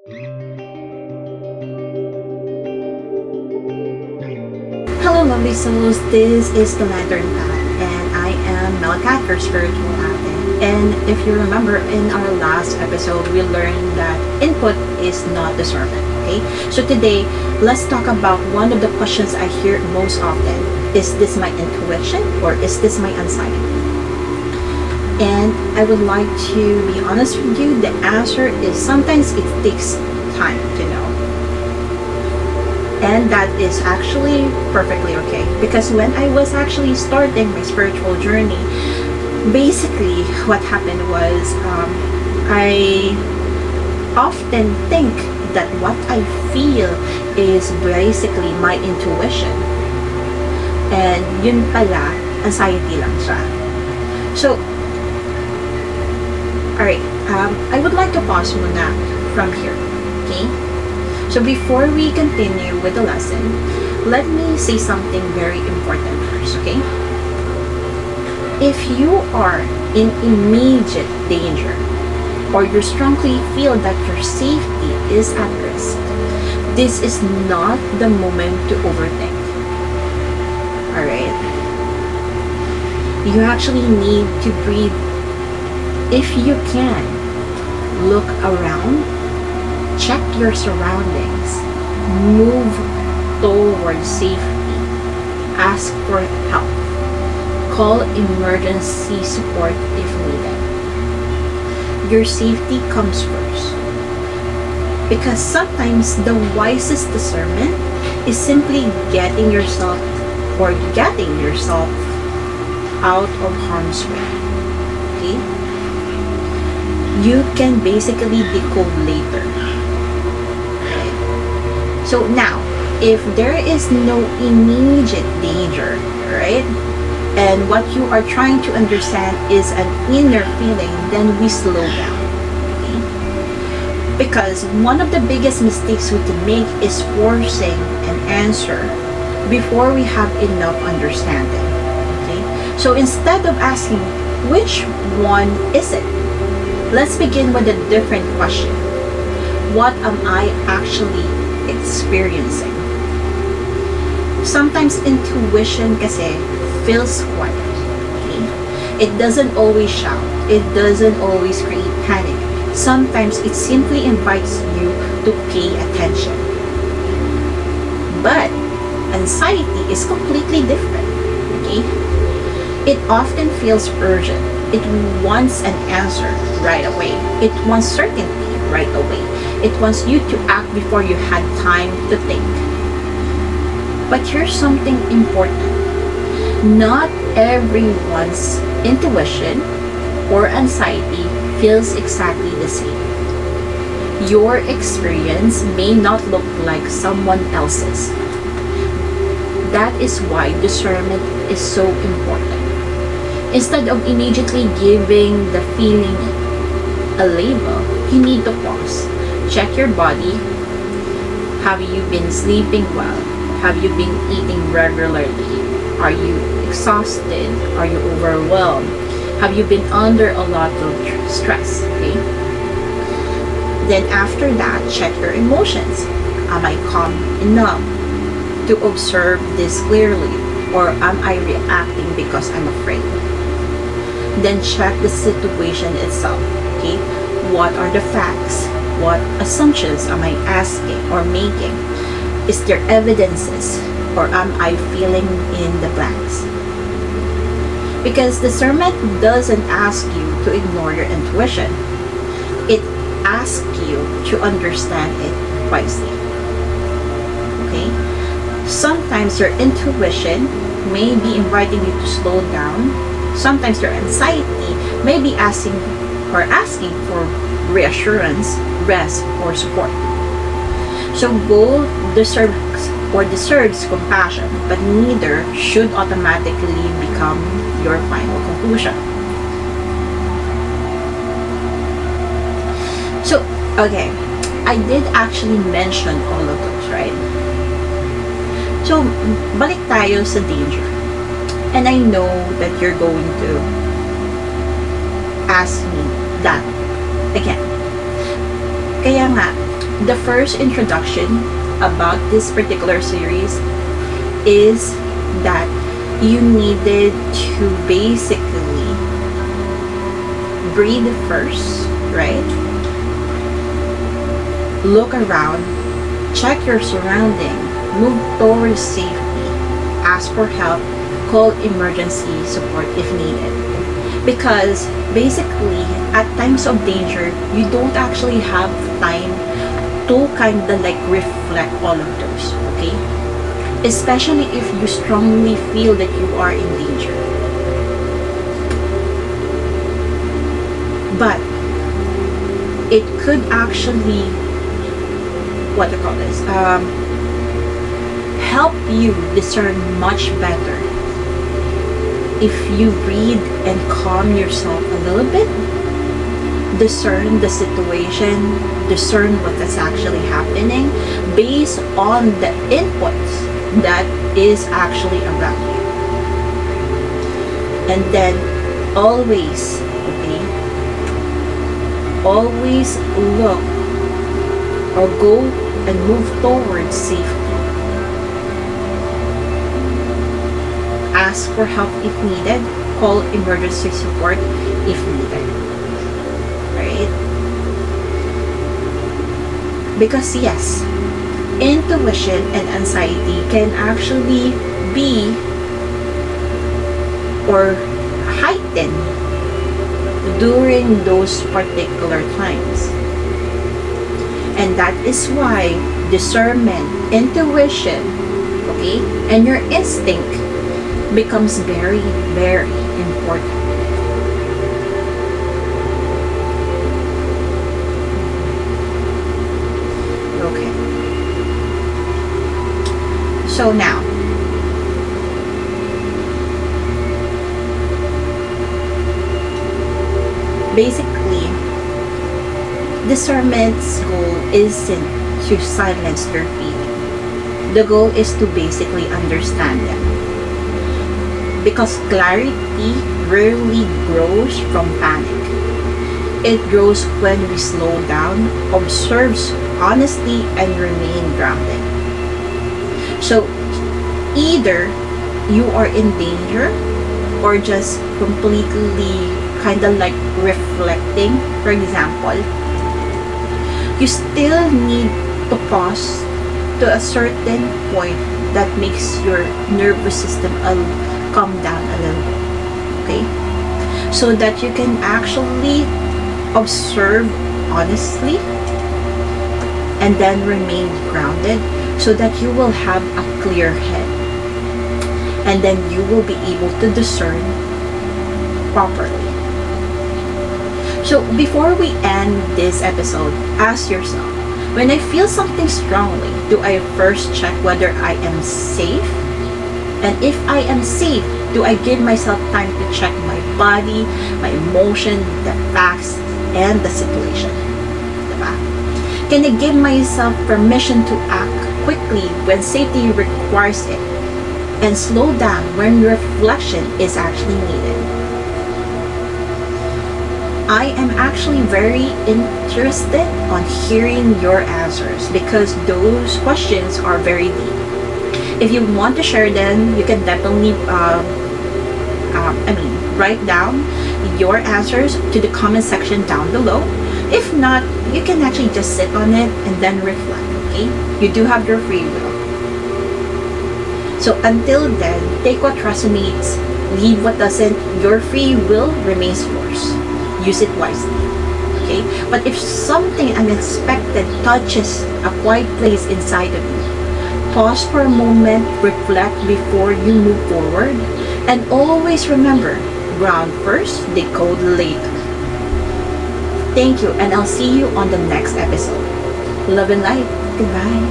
Hello, lovely souls. This is the Lantern Path, and I am MelKat, your spiritual ate. And if you remember, in our last episode, we learned that input is not discernment. Okay, so today, let's talk about one of the questions I hear most often: is this my intuition or is this my anxiety? And I would like to be honest with you. The answer is sometimes it takes time to know. And that is actually perfectly okay. Because when I was actually starting my spiritual journey, basically what happened was I often think that what I feel is basically my intuition. And yun pala, anxiety lang siya. So, alright, I would like to pause muna from here. Okay? So before we continue with the lesson, let me say something very important first, okay? If you are in immediate danger or you strongly feel that your safety is at risk, this is not the moment to overthink. Alright? You actually need to breathe. If you can, look around. Check your surroundings. Move towards safety. Ask for help. Call emergency support if needed. Your safety comes first. Because sometimes the wisest discernment is simply getting yourself out of harm's way. Okay? You can basically decode later. So now, if there is no immediate danger, right, and what you are trying to understand is an inner feeling, then we slow down. Okay? Because one of the biggest mistakes we can make is forcing an answer before we have enough understanding. Okay? So instead of asking, which one is it? Let's begin with a different question. What am I actually experiencing? Sometimes intuition kasi feels quiet. Okay? It doesn't always shout. It doesn't always create panic. Sometimes it simply invites you to pay attention. But anxiety is completely different. Okay? It often feels urgent. It wants an answer right away. It wants certainty right away. It wants you to act before you had time to think. But here's something important. Not everyone's intuition or anxiety feels exactly the same. Your experience may not look like someone else's. That is why discernment is so important. Instead of immediately giving the feeling a label, you need to pause. Check your body. Have you been sleeping well? Have you been eating regularly? Are you exhausted? Are you overwhelmed? Have you been under a lot of stress? Okay? Then after that, check your emotions. Am I calm enough to observe this clearly? Or am I reacting because I'm afraid? Then check the situation itself. Okay? What are the facts? What assumptions am I asking or making? Is there evidences or am I filling in the blanks? Because discernment doesn't ask you to ignore your intuition. It asks you to understand it wisely. Okay? Sometimes your intuition may be inviting you to slow down. Sometimes your anxiety may be asking for reassurance, rest, or support. So both deserves compassion, but neither should automatically become your final conclusion. So, okay, I did actually mention all of those, right? So, balik tayo sa danger. And I know that you're going to ask me that again. Kaya nga, the first introduction about this particular series is that you needed to basically breathe first, right? Look around, check your surrounding, move towards safety, ask for help, call emergency support if needed. Because basically, at times of danger, you don't actually have time to kind of like reflect all of those, okay? Especially if you strongly feel that you are in danger. But it could actually, what do you call this, help you discern much better if you breathe and calm yourself a little bit, discern the situation, discern what is actually happening based on the inputs that is actually around you. And then always, okay, always look or go and move towards safety. Ask for help if needed, call emergency support if needed. Right? Because yes, intuition and anxiety can actually be or heighten during those particular times. And that is why discernment, intuition, okay, and your instinct becomes very, very important. Okay. So now, basically, discernment's goal isn't to silence your feeling. The goal is to basically understand them. Because clarity rarely grows from panic. It grows when we slow down, observe honestly, and remain grounded. So either you are in danger or just completely kind of like reflecting. For example, you still need to pause to a certain point that makes your nervous system calm down a little bit, okay? So that you can actually observe honestly and then remain grounded so that you will have a clear head. And then you will be able to discern properly. So before we end this episode, ask yourself, when I feel something strongly, do I first check whether I am safe? And if I am safe, do I give myself time to check my body, my emotion, the facts, and the situation? Diba? Can I give myself permission to act quickly when safety requires it, and slow down when reflection is actually needed? I am actually very interested on hearing your answers because those questions are very deep. If you want to share them, you can definitely write down your answers to the comment section down below. If not, you can actually just sit on it and then reflect, okay? You do have your free will. So until then, take what resonates, leave what doesn't. Your free will remains yours. Use it wisely, okay? But if something unexpected touches a quiet place inside of you, pause for a moment, reflect before you move forward, and always remember, ground first, decode later. Thank you, and I'll see you on the next episode. Love and light. Goodbye.